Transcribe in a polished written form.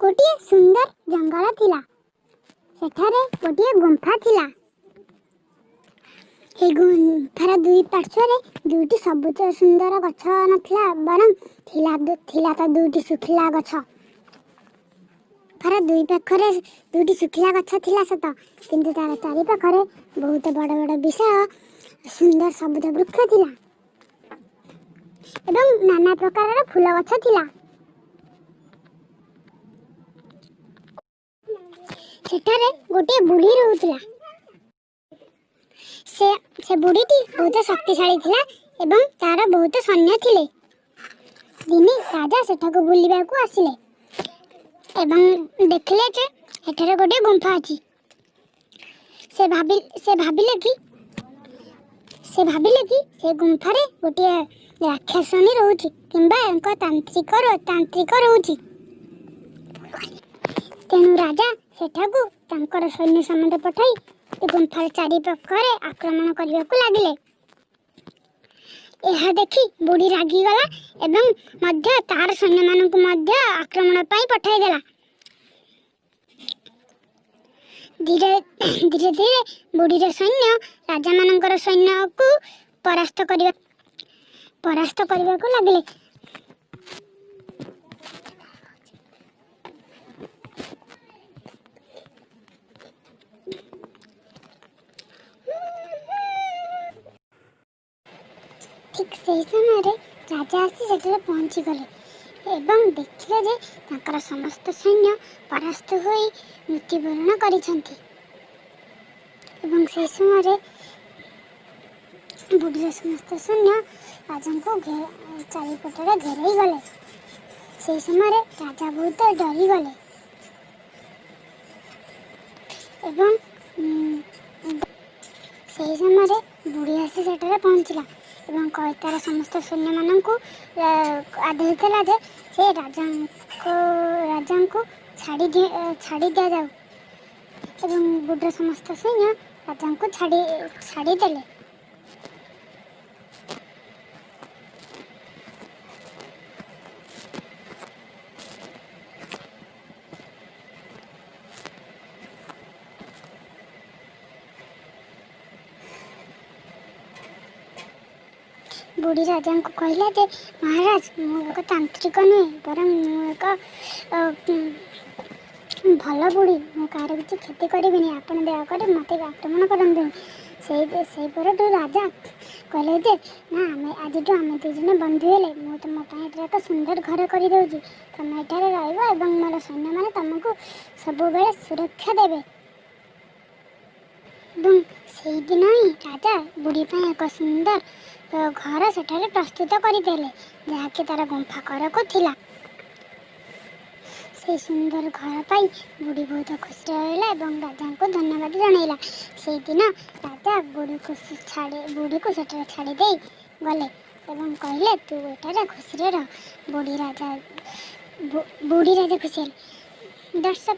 गोटे सुंदर जंगल थिला। सेठारे गोटे गुंफा थिला। हे गुंफार दुई पार्श्वरे दुईटी सबुज सुंदर गछ नथिला बरं थिला तो दुईटी सुखिला गछ। गुंफार दुई पाखरे दुईटी सुखिला गछ थिला सत, किंतु तार चारि पाखरे बहुत बड़ बड़ विशाल सुंदर सबुज वृक्ष थिला एवं नाना प्रकार फूल गछ थिला। सेठारे गोटे बुढ़ी रहउतिला। से बुढ़ीटी बहुत शक्तिशाली थिला एवं तार बहुत सैन्य थिले। दिने राजा सेठाको बुलिबाकू आसिले एवं देखिले जे एठारे गोटे गुंफा अछि। से भाबिले कि से गुंफारे गोटे राक्षसनी रहउछि किंबा एंको तांत्रिक रहउछि। तेणु राजा सेठाकू तांकर सैन्य सामंत पठाई गुंफार चारि पाखरे आक्रमण करबाकू लागिले। यह देखि बुढ़ी रागी गला एवं मध्य तार सैन्य मानकू मध्य आक्रमण पाई पठाई देला। धीरे धीरे बुढ़ीर सैन्य राजा मानकर सैन्य को परास्त करबाकू लागिले। ठीक से समय राजा आसी सेठारे पहुँची गले एवं देखिले जे तांकर समस्त सैन्य परास्त होई मृत्युवरण करिसेंती। एवं से समय बुढ़ीर समस्त सैन्य राजा को चारिपटरे घेराई गले। से समय राजा बहुत डरी गले एवं से समय बुढ़ी आसी सेठारे पहुँचला एवं तार समस्त सैन्य मानकू आदेश देला जे से राजा को छाड़ी दिया जाऊ एवं बुढ़ीर समस्त सैन्य राजा को छाड़ी देले। बुढ़ी राजा को कहला जे महाराज मु एक तांत्रिक नुहे बरं मु एक भल बुढ़ी मु कार किसी क्षति करी आपण दयाकर मत आक्रमण करते। से राजा कहले जे ना आज आम दुजन बंधु हेले मु तुम एक सुंदर घर कर दूँ तुम एठारे रहिबो एवं मोर सैन्य मैंने तुमको सब बेले सुरक्षा देवे। से दिन ही राजा बुढ़ी एक सुंदर घर सेठारे प्रस्तुत करदेले जहाँकि तार गुंफा करको थिला। से सुंदर घर पाई बुढ़ी बहुत खुशी रहा एवं राजा को धन्यवाद जनइला। से दिन राजा बुढ़ी को सेठारे छाड़ी दे गले एवं कहले तू एठारे खुशी रह। बुढ़ी राजा खुशी। दर्शक